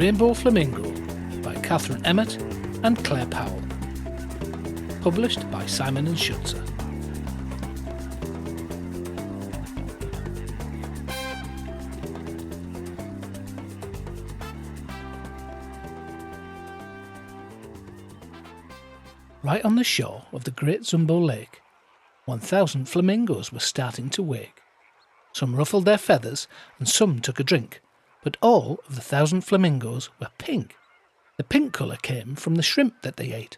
Rainbow Flamingo by Catherine Emmet and Claire Powell. Published by Simon & Schuster. Right on the shore of the Great Zumbo Lake, 1,000 flamingos were starting to wake. Some ruffled their feathers and some took a drink, but all of the 1,000 flamingos were pink. The pink colour came from the shrimp that they ate.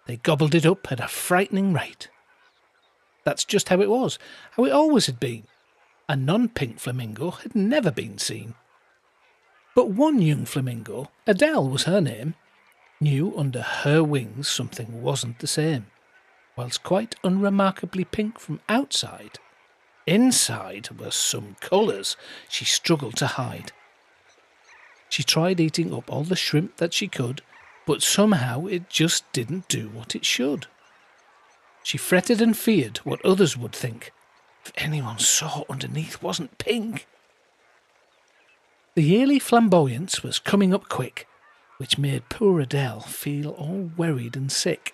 They gobbled it up at a frightening rate. That's just how it was, how it always had been. A non-pink flamingo had never been seen. But one young flamingo, Adele was her name, knew under her wings something wasn't the same. Whilst quite unremarkably pink from outside, inside were some colours she struggled to hide. She tried eating up all the shrimp that she could, but somehow it just didn't do what it should. She fretted and feared what others would think if anyone saw underneath wasn't pink. The yearly flamboyance was coming up quick, which made poor Adele feel all worried and sick.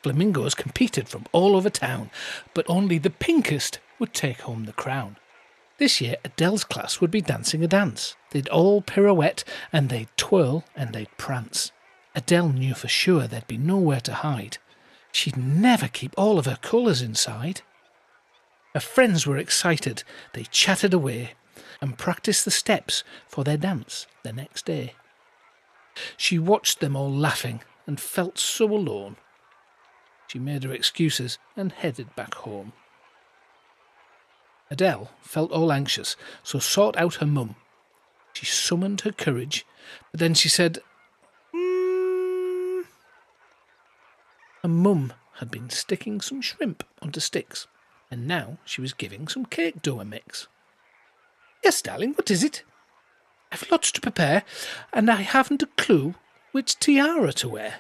Flamingos competed from all over town, but only the pinkest would take home the crown. This year Adele's class would be dancing a dance. They'd all pirouette, and they'd twirl, and they'd prance. Adele knew for sure there'd be nowhere to hide. She'd never keep all of her colours inside. Her friends were excited. They chatted away and practised the steps for their dance the next day. She watched them all laughing and felt so alone. She made her excuses and headed back home. Adele felt all anxious, so sought out her mum. She summoned her courage, but then she said, Her mum had been sticking some shrimp onto sticks, and now she was giving some cake dough a mix. Yes, darling, what is it? I've lots to prepare, and I haven't a clue which tiara to wear.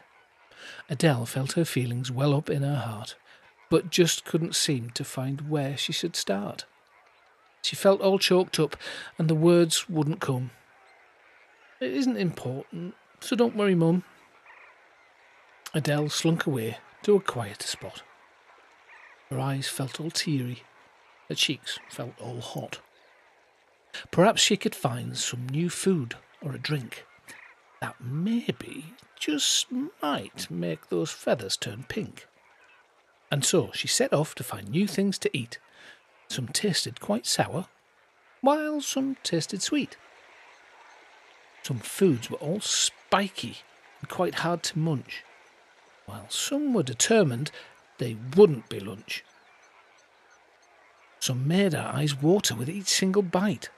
Adele felt her feelings well up in her heart, but just couldn't seem to find where she should start. She felt all choked up, and the words wouldn't come. It isn't important, so don't worry, Mum. Adele slunk away to a quieter spot. Her eyes felt all teary, her cheeks felt all hot. Perhaps she could find some new food or a drink that maybe, just might, make those feathers turn pink. And so she set off to find new things to eat. Some tasted quite sour, while some tasted sweet. Some foods were all spiky and quite hard to munch, while some were determined they wouldn't be lunch. Some made her eyes water with each single bite,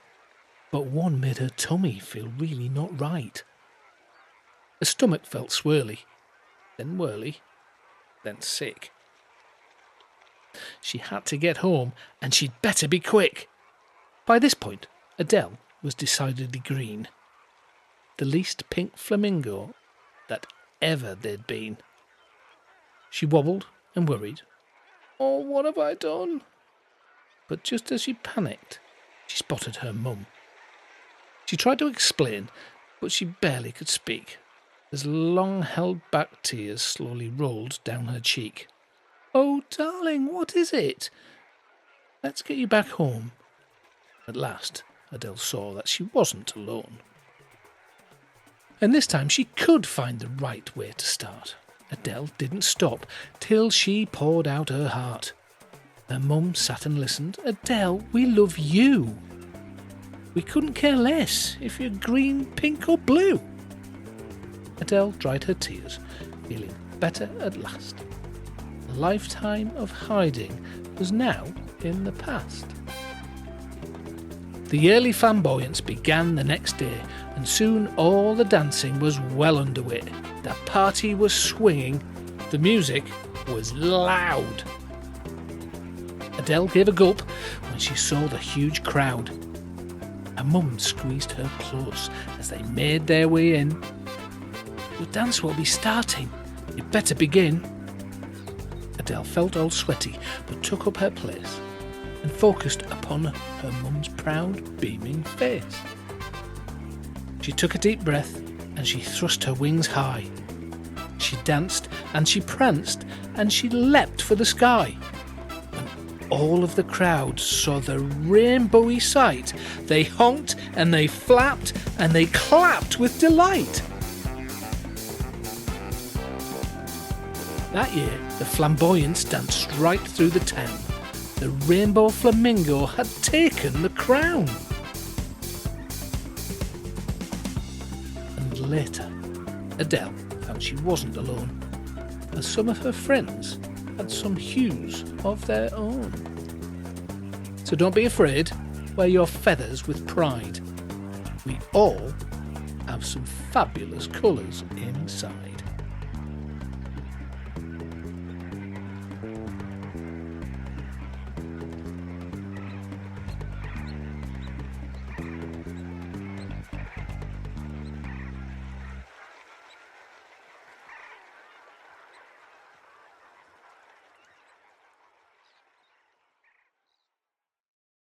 but one made her tummy feel really not right. Her stomach felt swirly, then whirly, then sick. She had to get home, and she'd better be quick. By this point, Adele was decidedly green. The least pink flamingo that ever there'd been. She wobbled and worried. Oh, what have I done? But just as she panicked, she spotted her mum. She tried to explain, but she barely could speak, as long-held-back tears slowly rolled down her cheek. Oh, darling, what is it? Let's get you back home. At last, Adele saw that she wasn't alone. And this time she could find the right way to start. Adele didn't stop till she poured out her heart. Her mum sat and listened. Adele, we love you. We couldn't care less if you're green, pink or blue. Adele dried her tears, feeling better at last. A lifetime of hiding was now in the past. The yearly flamboyance began the next day, and soon all the dancing was well underway. The party was swinging, the music was loud. Adele gave a gulp when she saw the huge crowd. Her mum squeezed her close as they made their way in. The dance will be starting. You'd better begin. Adele felt all sweaty, but took up her place and focused upon her mum's proud, beaming face. She took a deep breath and she thrust her wings high. She danced and she pranced and she leapt for the sky. When all of the crowd saw the rainbowy sight, they honked and they flapped and they clapped with delight. That year, the flamboyants danced right through the town. The Rainbow Flamingo had taken the crown. And later, Adele found she wasn't alone, as some of her friends had some hues of their own. So don't be afraid, wear your feathers with pride. We all have some fabulous colours inside.